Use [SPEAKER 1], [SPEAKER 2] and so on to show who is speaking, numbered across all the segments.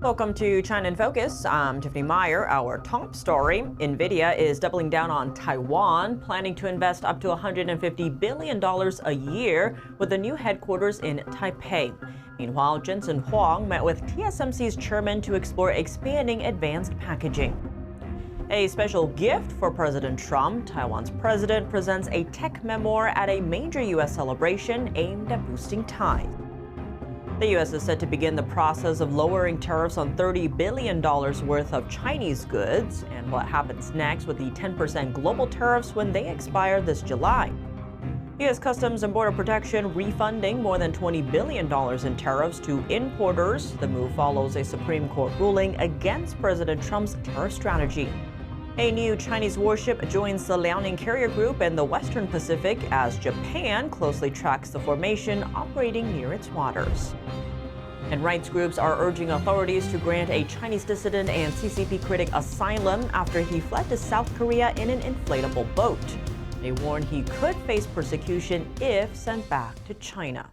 [SPEAKER 1] Welcome to China in Focus. I'm Tiffany Meyer. Our top story, Nvidia is doubling down on Taiwan, planning to invest up to $150 billion a year with a new headquarters in Taipei. Meanwhile, Jensen Huang met with TSMC's chairman to explore expanding advanced packaging. A special gift for President Trump. Taiwan's president presents a tech memoir at a major U.S. celebration aimed at boosting ties. The U.S. is set to begin the process of lowering tariffs on $30 billion worth of Chinese goods. And what happens next with the 10% global tariffs when they expire this July? U.S. Customs and Border Protection refunding more than $20 billion in tariffs to importers. The move follows a Supreme Court ruling against President Trump's tariff strategy. A new Chinese warship joins the Liaoning carrier group in the Western Pacific as Japan closely tracks the formation operating near its waters. And rights groups are urging authorities to grant a Chinese dissident and CCP critic asylum after he fled to South Korea in an inflatable boat. They warn he could face persecution if sent back to China.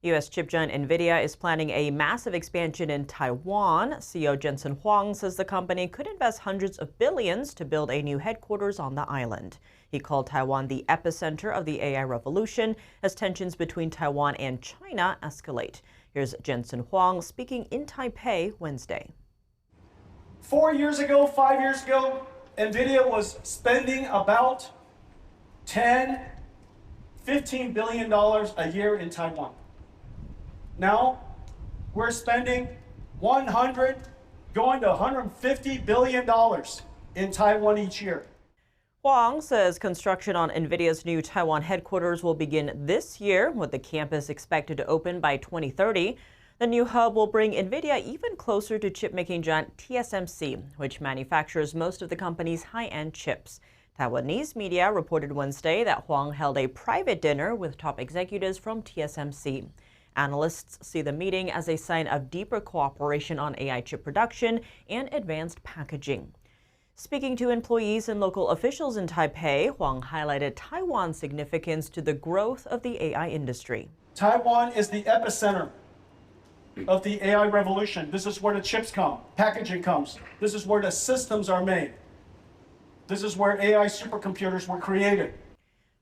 [SPEAKER 1] U.S. chip giant Nvidia is planning a massive expansion in Taiwan. CEO Jensen Huang says the company could invest hundreds of billions to build a new headquarters on the island. He called Taiwan the epicenter of the AI revolution as tensions between Taiwan and China escalate. Here's Jensen Huang speaking in Taipei Wednesday.
[SPEAKER 2] 4 years ago, 5 years ago, Nvidia was spending about $10, $15 billion a year in Taiwan. Now, we're spending $100, going to $150 billion in Taiwan each year.
[SPEAKER 1] Huang says construction on Nvidia's new Taiwan headquarters will begin this year, with the campus expected to open by 2030. The new hub will bring Nvidia even closer to chip-making giant TSMC, which manufactures most of the company's high-end chips. Taiwanese media reported Wednesday that Huang held a private dinner with top executives from TSMC. Analysts see the meeting as a sign of deeper cooperation on AI chip production and advanced packaging. Speaking to employees and local officials in Taipei, Huang highlighted Taiwan's significance to the growth of the AI industry.
[SPEAKER 2] Taiwan is the epicenter of the AI revolution. This is where the chips come, packaging comes. This is where the systems are made. This is where AI supercomputers were created.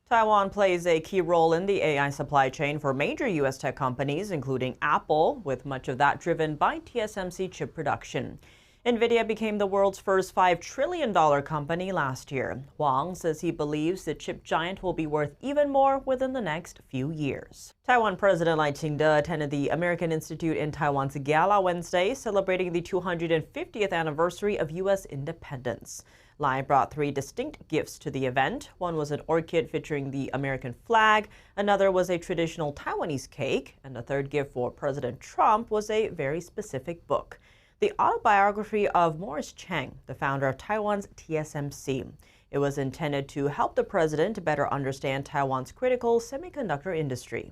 [SPEAKER 1] Taiwan plays a key role in the AI supply chain for major U.S. tech companies, including Apple, with much of that driven by TSMC chip production. Nvidia became the world's first $5 trillion company last year. Huang says he believes the chip giant will be worth even more within the next few years. Taiwan President Lai Ching-te attended the American Institute in Taiwan's gala Wednesday, celebrating the 250th anniversary of U.S. independence. Lai brought 3 distinct gifts to the event. One was an orchid featuring the American flag, another was a traditional Taiwanese cake, and the third gift for President Trump was a very specific book, the autobiography of Morris Chang, the founder of Taiwan's TSMC. It was intended to help the president better understand Taiwan's critical semiconductor industry.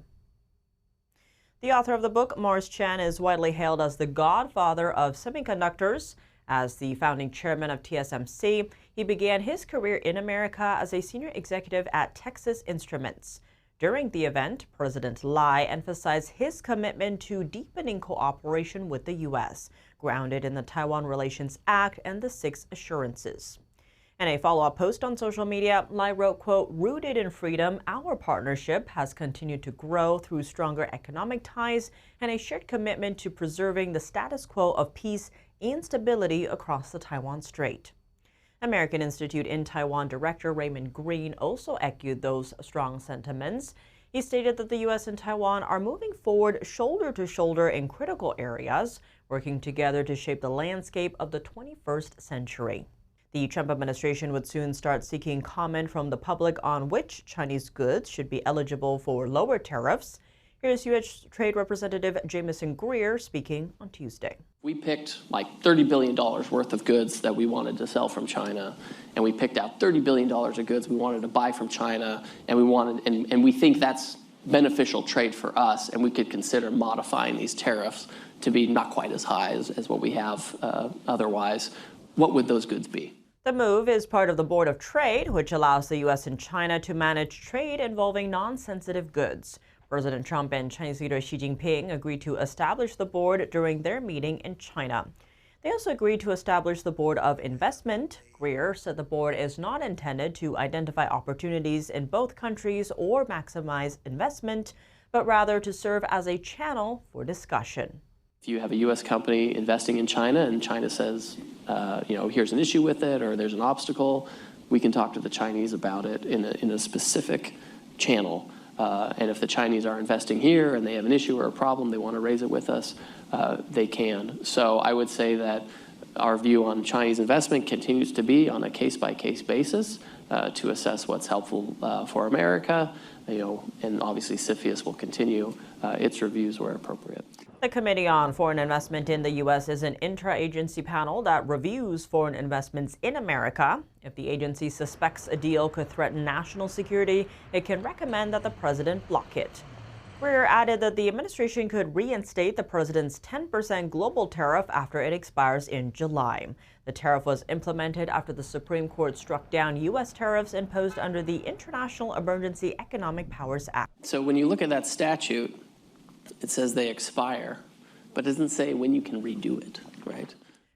[SPEAKER 1] The author of the book, Morris Chang, is widely hailed as the godfather of semiconductors. As the founding chairman of TSMC, he began his career in America as a senior executive at Texas Instruments. During the event, President Lai emphasized his commitment to deepening cooperation with the U.S., grounded in the Taiwan Relations Act and the 6 Assurances. In a follow-up post on social media, Lai wrote, quote, "Rooted in freedom, our partnership has continued to grow through stronger economic ties and a shared commitment to preserving the status quo of peace and stability across the Taiwan Strait." American Institute in Taiwan Director Raymond Green also echoed those strong sentiments. He stated that the U.S. and Taiwan are moving forward shoulder to shoulder in critical areas, working together to shape the landscape of the 21st century. The Trump administration would soon start seeking comment from the public on which Chinese goods should be eligible for lower tariffs. Here's U.S. Trade Representative Jamieson Greer speaking on Tuesday.
[SPEAKER 3] We picked like $30 billion worth of goods that we wanted to sell from China, and we picked out $30 billion of goods we wanted to buy from China, and we think that's beneficial trade for us, and we could consider modifying these tariffs to be not quite as high as what we have otherwise. What would those goods be?
[SPEAKER 1] The move is part of the Board of Trade, which allows the U.S. and China to manage trade involving non-sensitive goods. President Trump and Chinese leader Xi Jinping agreed to establish the board during their meeting in China. They also agreed to establish the Board of Investment. Greer said the board is not intended to identify opportunities in both countries or maximize investment, but rather to serve as a channel for discussion.
[SPEAKER 3] If you have a U.S. company investing in China and China says, here's an issue with it or there's an obstacle, we can talk to the Chinese about it in a specific channel. And if the Chinese are investing here and they have an issue or a problem, they want to raise it with us, they can. So I would say that our view on Chinese investment continues to be on a case-by-case basis to assess what's helpful for America. And obviously CFIUS will continue its reviews where appropriate.
[SPEAKER 1] The Committee on Foreign Investment in the U.S. is an intra-agency panel that reviews foreign investments in America. If the agency suspects a deal could threaten national security, it can recommend that the president block it. Greer added that the administration could reinstate the president's 10% global tariff after it expires in July. The tariff was implemented after the Supreme Court struck down U.S. tariffs imposed under the International Emergency Economic Powers Act.
[SPEAKER 3] So when you look at that statute, it says they expire, but it doesn't say when you can redo it, right?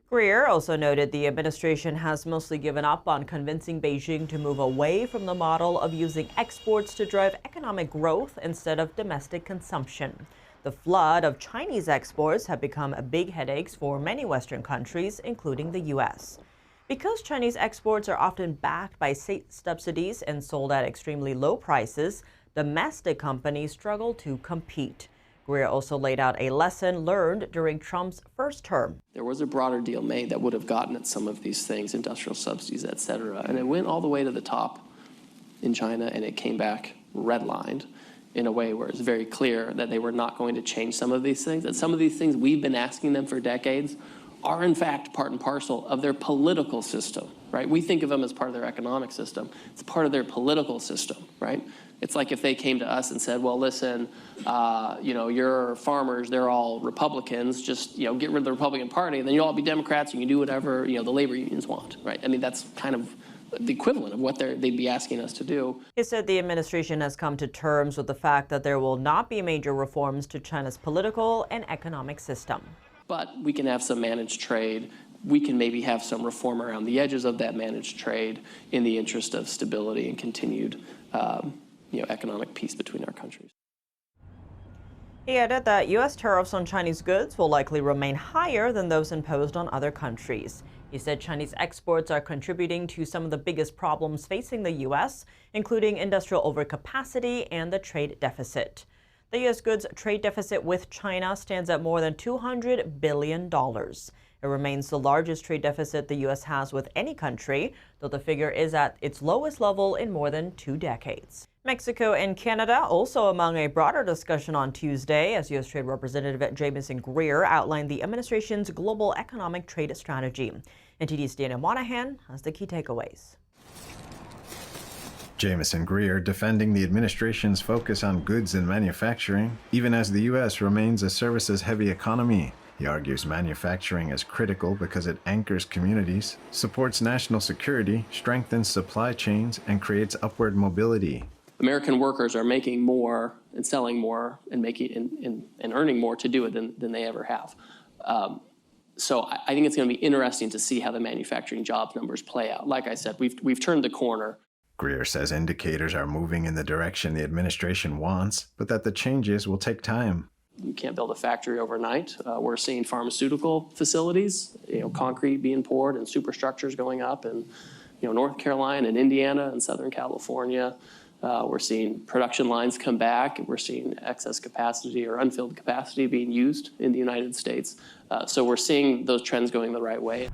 [SPEAKER 1] Greer also noted the administration has mostly given up on convincing Beijing to move away from the model of using exports to drive economic growth instead of domestic consumption. The flood of Chinese exports have become big headaches for many Western countries, including the U.S. Because Chinese exports are often backed by state subsidies and sold at extremely low prices, domestic companies struggle to compete. Greer also laid out a lesson learned during Trump's first term.
[SPEAKER 3] There was a broader deal made that would have gotten at some of these things, industrial subsidies, et cetera, and it went all the way to the top in China, and it came back redlined in a way where it's very clear that they were not going to change some of these things, that some of these things we've been asking them for decades are in fact part and parcel of their political system, right? We think of them as part of their economic system. It's part of their political system, right? It's like if they came to us and said, well, listen, your farmers, they're all Republicans, just, get rid of the Republican Party, and then you'll all be Democrats, and you can do whatever, the labor unions want, right? I mean, that's kind of the equivalent of what they'd be asking us to do.
[SPEAKER 1] He said the administration has come to terms with the fact that there will not be major reforms to China's political and economic system.
[SPEAKER 3] But we can have some managed trade. We can maybe have some reform around the edges of that managed trade in the interest of stability and continued economic peace between our countries.
[SPEAKER 1] He added that U.S. tariffs on Chinese goods will likely remain higher than those imposed on other countries. He said Chinese exports are contributing to some of the biggest problems facing the U.S., including industrial overcapacity and the trade deficit. The U.S. goods trade deficit with China stands at more than $200 billion. It remains the largest trade deficit the U.S. has with any country, though the figure is at its lowest level in more than 2 decades. Mexico and Canada also among a broader discussion on Tuesday as U.S. Trade Representative Jamieson Greer outlined the administration's global economic trade strategy. NTD's Dana Monahan has the key takeaways.
[SPEAKER 4] Jamieson Greer defending the administration's focus on goods and manufacturing, even as the U.S. remains a services-heavy economy. He argues manufacturing is critical because it anchors communities, supports national security, strengthens supply chains, and creates upward mobility.
[SPEAKER 3] American workers are making more and selling more and and earning more to do it than they ever have. So I think it's going to be interesting to see how the manufacturing jobs numbers play out. Like I said, we've turned the corner.
[SPEAKER 4] Greer says indicators are moving in the direction the administration wants, but that the changes will take time.
[SPEAKER 3] You can't build a factory overnight. We're seeing pharmaceutical facilities, concrete being poured and superstructures going up in, North Carolina and Indiana and Southern California. We're seeing production lines come back. We're seeing excess capacity or unfilled capacity being used in the United States. So we're seeing those trends going the right way.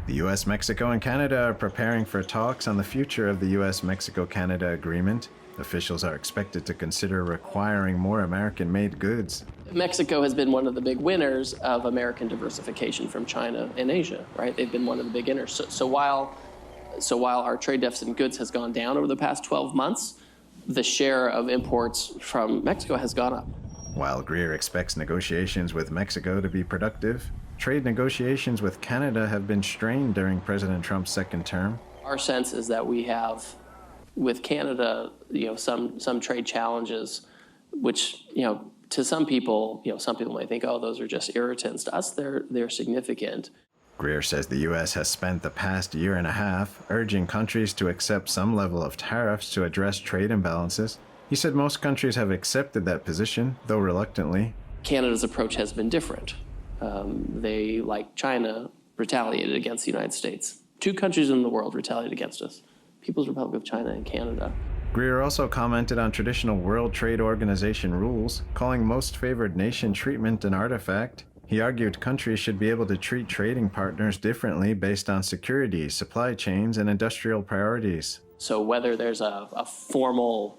[SPEAKER 4] The U.S., Mexico, and Canada are preparing for talks on the future of the U.S., Mexico-Canada agreement. Officials are expected to consider requiring more American-made goods.
[SPEAKER 3] Mexico has been one of the big winners of American diversification from China and Asia, right? They've been one of the big winners. So while our trade deficit in goods has gone down over the past 12 months, the share of imports from Mexico has gone up.
[SPEAKER 4] While Greer expects negotiations with Mexico to be productive, trade negotiations with Canada have been strained during President Trump's second term.
[SPEAKER 3] Our sense is that we have, with Canada, some trade challenges, which, to some people, some people might think, oh, those are just irritants. To us, they're significant.
[SPEAKER 4] Greer says the U.S. has spent the past year and a half urging countries to accept some level of tariffs to address trade imbalances. He said most countries have accepted that position, though reluctantly.
[SPEAKER 3] Canada's approach has been different. They, like China, retaliated against the United States. 2 countries in the world retaliated against us: People's Republic of China and Canada.
[SPEAKER 4] Greer also commented on traditional World Trade Organization rules, calling most favored nation treatment an artifact. He argued countries should be able to treat trading partners differently based on security, supply chains, and industrial priorities.
[SPEAKER 3] So whether there's a formal,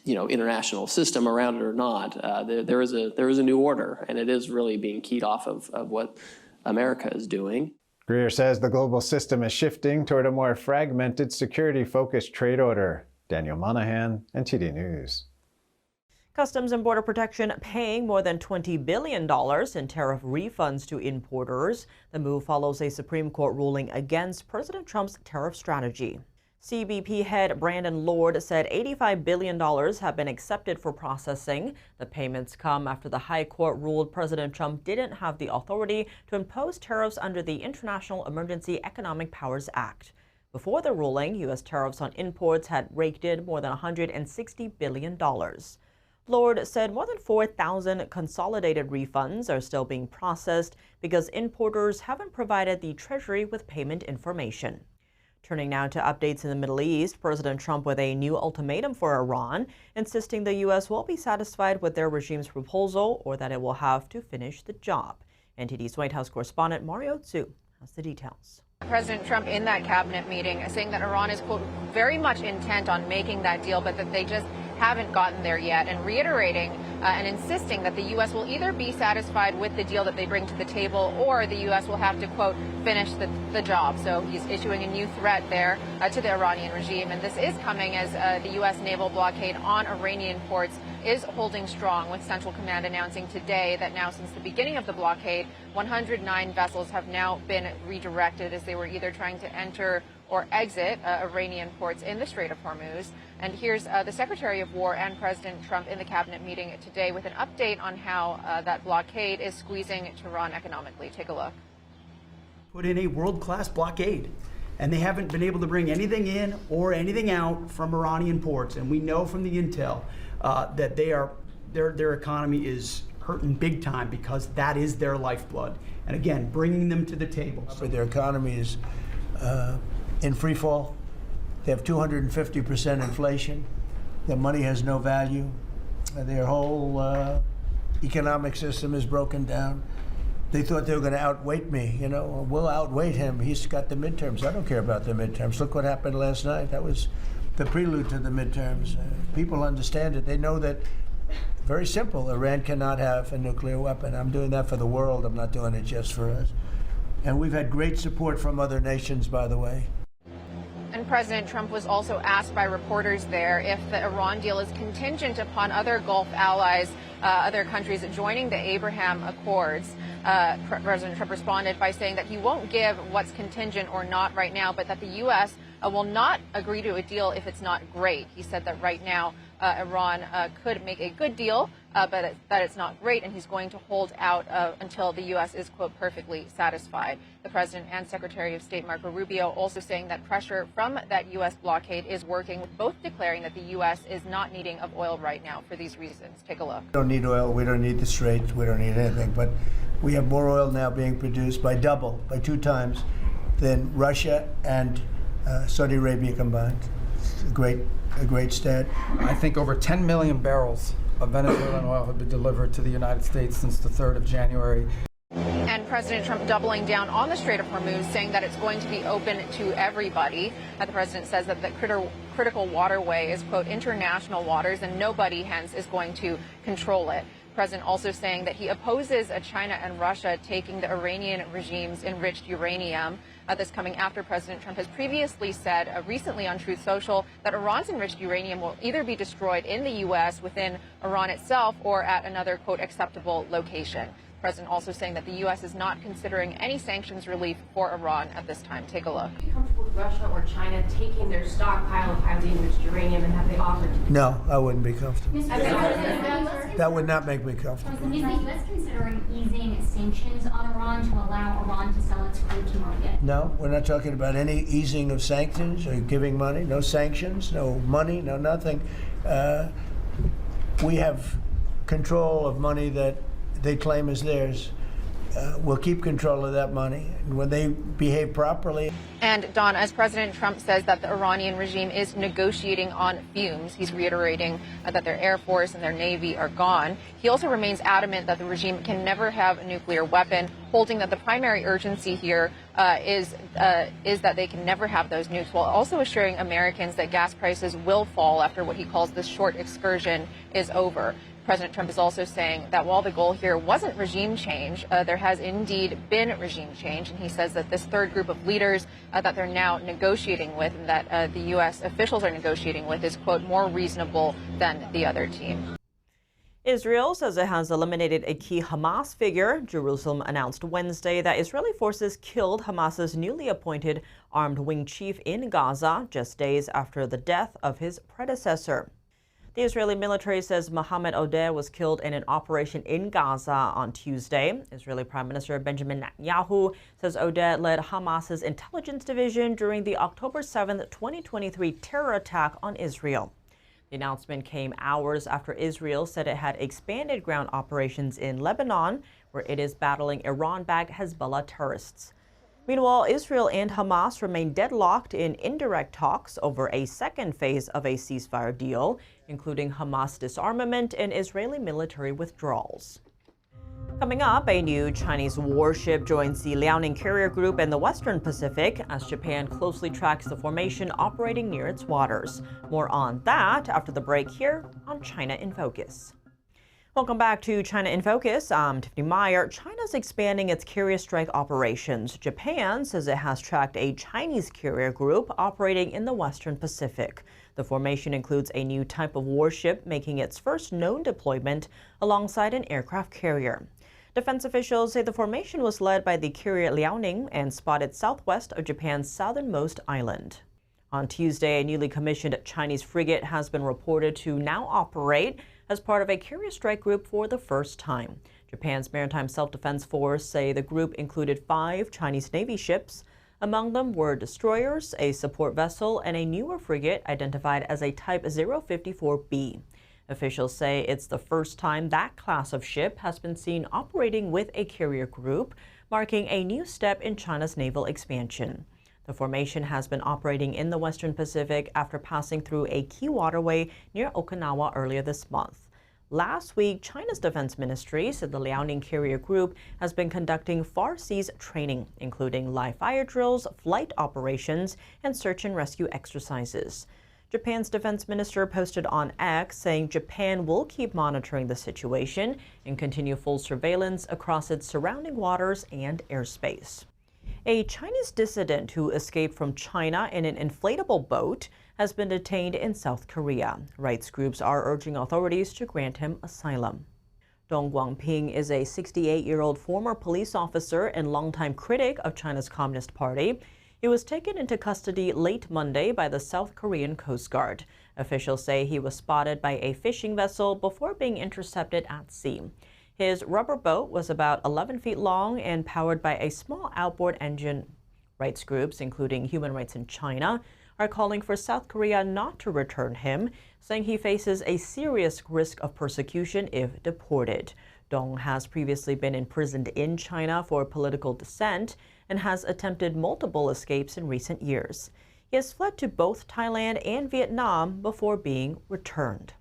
[SPEAKER 3] international system around it or not, there is a new order, and it is really being keyed off of what America is doing.
[SPEAKER 4] Greer says the global system is shifting toward a more fragmented, security-focused trade order. Daniel Monahan, NTD News.
[SPEAKER 1] Customs and Border Protection paying more than $20 billion in tariff refunds to importers. The move follows a Supreme Court ruling against President Trump's tariff strategy. CBP head Brandon Lord said $85 billion have been accepted for processing. The payments come after the High Court ruled President Trump didn't have the authority to impose tariffs under the International Emergency Economic Powers Act. Before the ruling, U.S. tariffs on imports had raked in more than $160 billion. Lord said more than 4,000 consolidated refunds are still being processed because importers haven't provided the Treasury with payment information. Turning now to updates in the Middle East, President Trump with a new ultimatum for Iran, insisting the U.S. won't be satisfied with their regime's proposal or that it will have to finish the job. NTD's White House correspondent Mario Tzu has the details.
[SPEAKER 5] President Trump in that cabinet meeting saying that Iran is, quote, very much intent on making that deal, but that they just haven't gotten there yet, and reiterating and insisting that the U.S. will either be satisfied with the deal that they bring to the table or the U.S. will have to, quote, finish the job. So he's issuing a new threat there to the Iranian regime. And this is coming as the U.S. naval blockade on Iranian ports is holding strong, with Central Command announcing today that now since the beginning of the blockade, 109 vessels have now been redirected as they were either trying to enter or exit Iranian ports in the Strait of Hormuz. And here's the Secretary of War and President Trump in the cabinet meeting today with an update on how that blockade is squeezing Tehran economically. Take a look.
[SPEAKER 6] Put in a world-class blockade, and they haven't been able to bring anything in or anything out from Iranian ports. And we know from the intel that their economy is hurting big time because that is their lifeblood. And again, bringing them to the table.
[SPEAKER 7] Their economy is in free fall. They have 250% inflation. Their money has no value. Their whole economic system is broken down. They thought they were going to outweight me. We'll outweight him. He's got the midterms. I don't care about the midterms. Look what happened last night. That was the prelude to the midterms. People understand it. They know that, very simple, Iran cannot have a nuclear weapon. I'm doing that for the world. I'm not doing it just for us. And we've had great support from other nations, by the way.
[SPEAKER 5] And President Trump was also asked by reporters there if the Iran deal is contingent upon other Gulf allies, other countries joining the Abraham Accords. President Trump responded by saying that he won't give what's contingent or not right now, but that the U.S. Will not agree to a deal if it's not great. He said that right now Iran could make a good deal, but that it's not great, and he's going to hold out until the U.S. is, quote, perfectly satisfied. The President and Secretary of State Marco Rubio also saying that pressure from that U.S. blockade is working, both declaring that the U.S. is not needing of oil right now for these reasons. Take a look.
[SPEAKER 7] We don't need oil. We don't need the Straits. We don't need anything. But we have more oil now being produced by 2 times than Russia and Saudi Arabia combined. It's a great stat.
[SPEAKER 8] I think over 10 million barrels of Venezuelan oil have been delivered to the United States since the 3rd of January.
[SPEAKER 5] And President Trump doubling down on the Strait of Hormuz, saying that it's going to be open to everybody. The president says that the critical waterway is, quote, international waters, and nobody, hence, is going to control it. The president also saying that he opposes China and Russia taking the Iranian regime's enriched uranium. This coming after President Trump has previously said recently on Truth Social that Iran's enriched uranium will either be destroyed in the U.S. within Iran itself or at another, quote, acceptable location. The president also saying that the U.S. is not considering any sanctions relief for Iran at this time. Take a look.
[SPEAKER 9] Are you comfortable with Russia or China taking their stockpile of highly enriched uranium and have they offered to?
[SPEAKER 7] No, I wouldn't be comfortable.
[SPEAKER 9] That
[SPEAKER 7] That would not make me comfortable.
[SPEAKER 10] Is the U.S. considering easing sanctions on Iran to allow Iran to sell its crude to market?
[SPEAKER 7] No, we're not talking about any easing of sanctions or giving money. No sanctions, no money, no nothing. We have control of money that they claim is theirs. We'll keep control of that money. And when they behave properly.
[SPEAKER 5] And Don, as President Trump says that the Iranian regime is negotiating on fumes, he's reiterating that their Air Force and their Navy are gone. He also remains adamant that the regime can never have a nuclear weapon, holding that the primary urgency here is that they can never have those nukes, while also assuring Americans that gas prices will fall after what he calls the short excursion is over. President Trump is also saying that while the goal here wasn't regime change, there has indeed been regime change. And he says that this third group of leaders that they're now negotiating with and that the U.S. officials are negotiating with is, quote, more reasonable than the other team.
[SPEAKER 1] Israel says it has eliminated a key Hamas figure. Jerusalem announced Wednesday that Israeli forces killed Hamas's newly appointed armed wing chief in Gaza just days after the death of his predecessor. The Israeli military says Mohammed Odeh was killed in an operation in Gaza on Tuesday. Israeli Prime Minister Benjamin Netanyahu says Odeh led Hamas's intelligence division during the October 7, 2023 terror attack on Israel. The announcement came hours after Israel said it had expanded ground operations in Lebanon, where it is battling Iran-backed Hezbollah terrorists. Meanwhile, Israel and Hamas remain deadlocked in indirect talks over a second phase of a ceasefire deal, including Hamas disarmament and Israeli military withdrawals. Coming up, a new Chinese warship joins the Liaoning carrier group in the Western Pacific as Japan closely tracks the formation operating near its waters. More on that after the break here on China in Focus. Welcome back to China in Focus. I'm Tiffany Meyer. China's expanding its carrier strike operations. Japan says it has tracked a Chinese carrier group operating in the Western Pacific. The formation includes a new type of warship, making its first known deployment alongside an aircraft carrier. Defense officials say the formation was led by the carrier Liaoning and spotted southwest of Japan's southernmost island. On Tuesday, a newly commissioned Chinese frigate has been reported to now operate as part of a carrier strike group for the first time. Japan's Maritime Self-Defense Force say the group included 5 Chinese Navy ships. Among them were destroyers, a support vessel, and a newer frigate identified as a Type 054B. Officials say it's the first time that class of ship has been seen operating with a carrier group, marking a new step in China's naval expansion. The formation has been operating in the Western Pacific after passing through a key waterway near Okinawa earlier this month. Last week, China's defense ministry said the Liaoning carrier group has been conducting far seas training, including live fire drills, flight operations, and search and rescue exercises. Japan's defense minister posted on X saying Japan will keep monitoring the situation and continue full surveillance across its surrounding waters and airspace. A Chinese dissident who escaped from China in an inflatable boat has been detained in South Korea. Rights groups are urging authorities to grant him asylum. Dong Guangping is a 68-year-old former police officer and longtime critic of China's Communist Party. He was taken into custody late Monday by the South Korean Coast Guard. Officials say he was spotted by a fishing vessel before being intercepted at sea. His rubber boat was about 11 feet long and powered by a small outboard engine. Rights groups, including Human Rights in China, are calling for South Korea not to return him, saying he faces a serious risk of persecution if deported. Dong has previously been imprisoned in China for political dissent and has attempted multiple escapes in recent years. He has fled to both Thailand and Vietnam before being returned.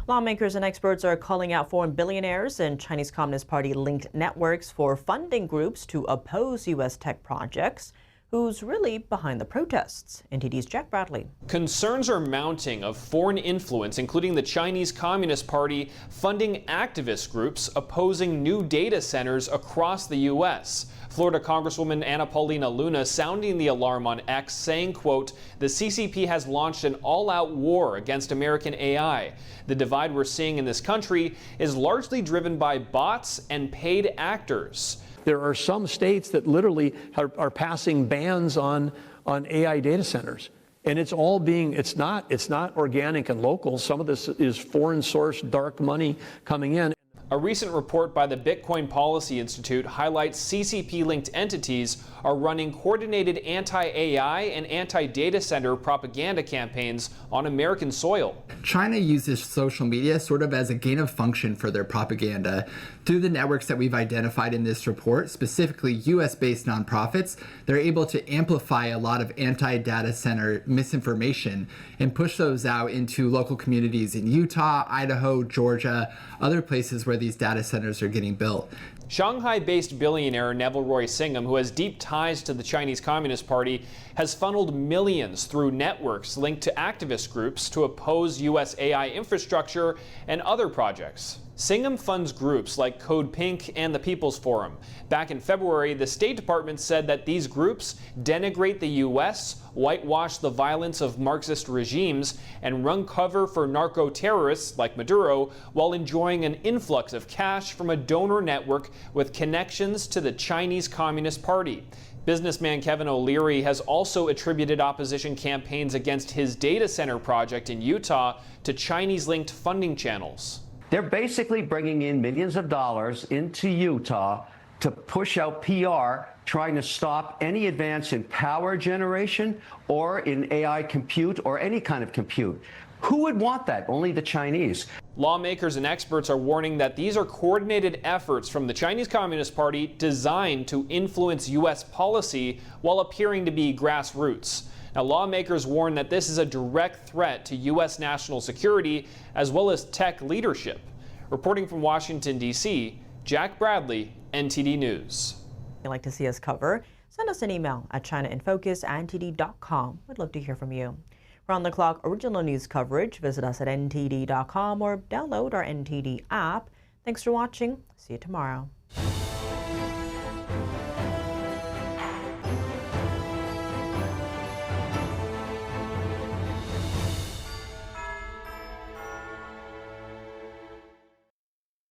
[SPEAKER 1] Lawmakers and experts are calling out foreign billionaires and Chinese Communist Party-linked networks for funding groups to oppose U.S. tech projects. who's really behind the protests. NTD's Jack Bradley.
[SPEAKER 11] Concerns are mounting of foreign influence, including the Chinese Communist Party funding activist groups opposing new data centers across the U.S. Florida Congresswoman Anna Paulina Luna sounding the alarm on X, saying, quote, "The CCP has launched an all-out war against American AI. The divide we're seeing in this country is largely driven by bots and paid actors."
[SPEAKER 12] There are some states that literally are passing bans on AI data centers. And it's all being, it's not organic and local. Some of this is foreign sourced dark money coming in.
[SPEAKER 11] A recent report by the Bitcoin Policy Institute highlights CCP-linked entities are running coordinated anti-AI and anti-data center propaganda campaigns on American soil.
[SPEAKER 13] China uses social media sort of as a gain of function for their propaganda. Through the networks that we've identified in this report, specifically US-based nonprofits, they're able to amplify a lot of anti-data center misinformation and push those out into local communities in Utah, Idaho, Georgia, other places where these data centers are getting built.
[SPEAKER 11] Shanghai-based billionaire Neville Roy Singham, who has deep ties to the Chinese Communist Party, has funneled millions through networks linked to activist groups to oppose U.S. AI infrastructure and other projects. Singham funds groups like Code Pink and the People's Forum. Back in February, the State Department said that these groups denigrate the U.S., whitewash the violence of Marxist regimes, and run cover for narco-terrorists like Maduro while enjoying an influx of cash from a donor network with connections to the Chinese Communist Party. Businessman Kevin O'Leary has also attributed opposition campaigns against his data center project in Utah to Chinese-linked funding channels.
[SPEAKER 14] They're basically bringing in millions of dollars into Utah to push out PR, trying to stop any advance in power generation or in AI compute or any kind of compute. Who would want that? Only the Chinese.
[SPEAKER 11] Lawmakers and experts are warning that these are coordinated efforts from the Chinese Communist Party designed to influence U.S. policy while appearing to be grassroots. Now, lawmakers warn that this is a direct threat to U.S. national security as well as tech leadership. Reporting from Washington, D.C., Jack Bradley, NTD News.
[SPEAKER 1] If you'd like to see us cover, send us an email at chinainfocus@ntd.com. We'd love to hear from you. Round-the-clock original news coverage, visit us at ntd.com or download our NTD app. Thanks for watching. See you tomorrow.